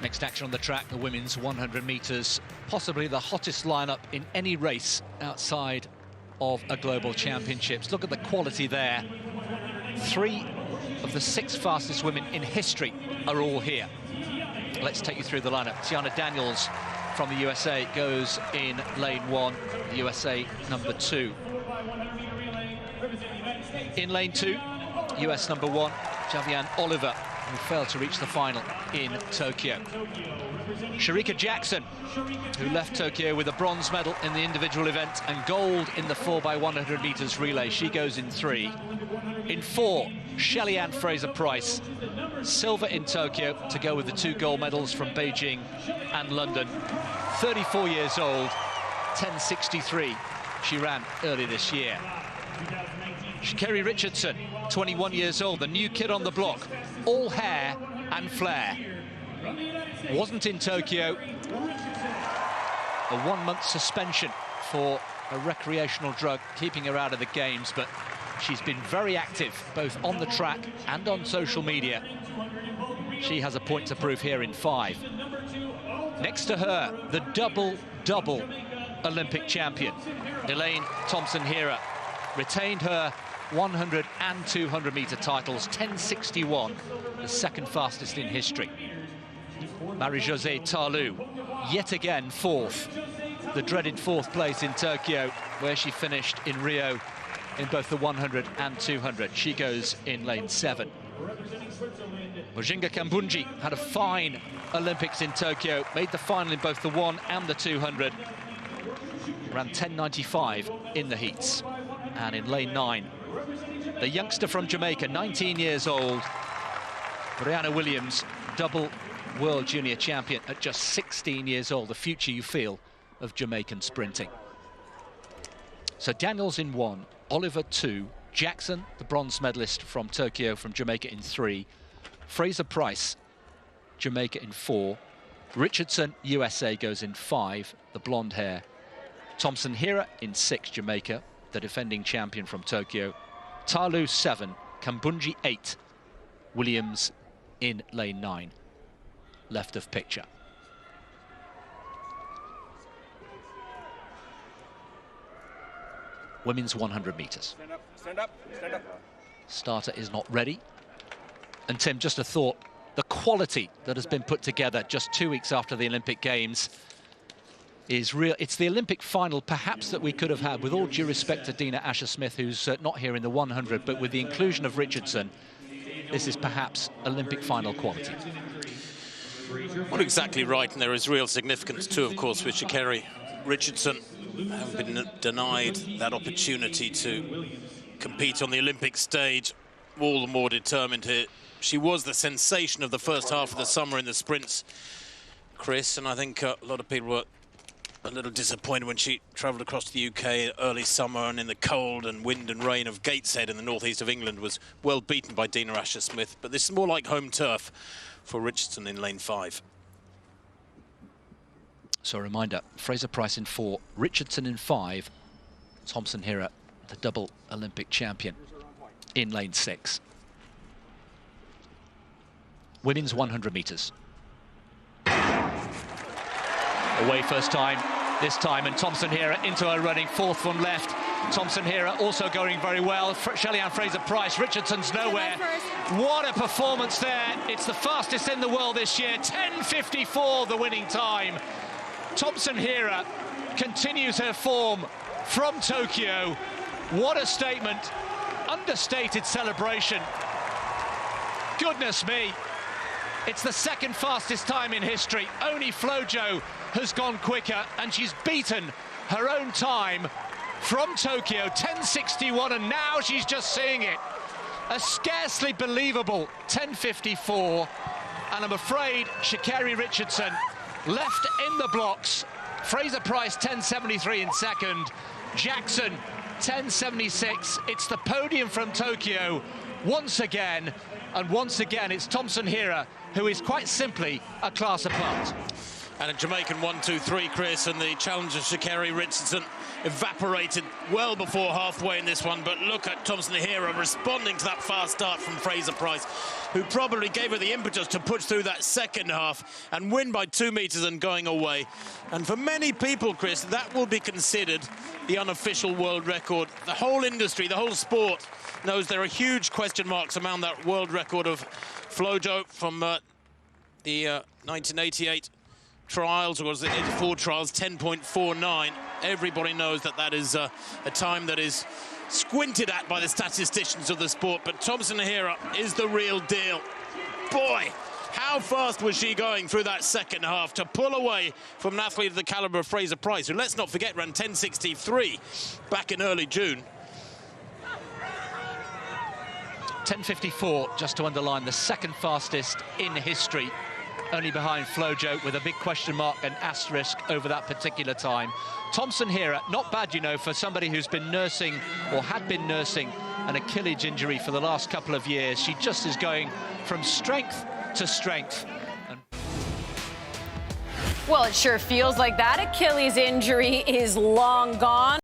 Next action on the track, the women's 100 metres, possibly the hottest lineup in any race outside of a global championships. Look at the quality there. 3 of the 6 fastest women in history are all here. Let's take you through the lineup. Tiana Daniels from the USA goes in lane 1, the USA number 2. In lane 2, US number 1, Javianne Oliver, who failed to reach the final in Tokyo. Shericka Jackson, who left Tokyo with a bronze medal in the individual event and gold in the 4x100 metres relay. She goes in 3. In 4, Shelly-Ann Fraser Pryce, silver in Tokyo to go with the 2 gold medals from Beijing and London. 34 years old, 10:63 she ran early this year. Sha'carri Richardson, 21 years old, the new kid on the block, all hair and flair. Wasn't in Tokyo. A 1-month suspension for a recreational drug keeping her out of the games, but she's been very active both on the track and on social media. She has a point to prove here in 5. Next to her, the double Olympic champion, Elaine Thompson retained her 100 and 200 metre titles, 10:61, the second fastest in history. Marie-Josée Tarlou, yet again 4th, the dreaded 4th place in Tokyo, where she finished in Rio in both the 100 and 200. She goes in lane 7. Mujinga Kambundji had a fine Olympics in Tokyo, made the final in both the 1 and the 200. Ran 10:95 in the heats. And in lane 9, the youngster from Jamaica, 19 years old, Brianna Williams, double world junior champion at just 16 years old, the future, you feel, of Jamaican sprinting. So Daniels in 1, Oliver 2, Jackson, the bronze medalist from Tokyo, from Jamaica, in 3, Fraser Pryce, Jamaica, in 4, Richardson, USA, goes in 5, the blonde hair, Thompson in 6, Jamaica, the defending champion from Tokyo, Tarlou 7, Kambundji 8, Williams in lane 9, left of picture. Women's 100 metres. Stand up, stand up, stand up. Starter is not ready. And Tim, just a thought, the quality that has been put together just 2 weeks after the Olympic Games is real. It's the Olympic final perhaps that we could have had, with all due respect to Dina Asher-Smith, who's not here in the 100, but with the inclusion of Richardson, this is perhaps Olympic final quality. Well, exactly right, and there is real significance too, of course, with Sha'carri Richardson having been denied that opportunity to compete on the Olympic stage. All the more determined here. She was the sensation of the first half of the summer in the sprints, Chris, and I think a lot of people were a little disappointed when she travelled across to the UK early summer and in the cold and wind and rain of Gateshead in the northeast of England was well beaten by Dina Asher-Smith. But this is more like home turf for Richardson in lane 5. So a reminder, Fraser Pryce in 4, Richardson in 5, Thompson the double Olympic champion, in lane 6. Women's 100 metres. Away first time, this time, and Thompson into her running, 4th from left. Thompson also going very well. Shelly-Ann Fraser Pryce, Richardson's nowhere. What a performance there. It's the fastest in the world this year, 10:54 the winning time. Thompson continues her form from Tokyo. What a statement, understated celebration. Goodness me. It's the 2nd fastest time in history. Only Flojo has gone quicker, and she's beaten her own time from Tokyo, 10:61, and now she's just seeing it. A scarcely believable 10:54, and I'm afraid Sha'carri Richardson left in the blocks. Fraser Pryce 10:73 in 2nd, Jackson 10:76. It's the podium from Tokyo once again, and once again it's Thompson who is quite simply a class apart. And a Jamaican 1-2-3, Chris, and the challenger Sha'carri Richardson evaporated well before halfway in this one. But look at Thompson Hera responding to that fast start from Fraser Pryce, who probably gave her the impetus to push through that second half and win by 2 meters and going away. And for many people, Chris, that will be considered the unofficial world record. The whole industry, the whole sport knows there are huge question marks around that world record of Flojo from the 1988 trials, or was it 84 trials, 10.49. Everybody knows that that is a time that is squinted at by the statisticians of the sport, but Thompson Hera is the real deal. Boy, how fast was she going through that second half to pull away from an athlete of the caliber of Fraser Pryce, who, let's not forget, ran 10.63 back in early June. 10.54, just to underline, the second fastest in history, only behind Flojo, with a big question mark and asterisk over that particular time. Thompson Hera, not bad, you know, for somebody who's been nursing, or had been nursing, an Achilles injury for the last couple of years. She just is going from strength to strength. Well, it sure feels like that Achilles injury is long gone.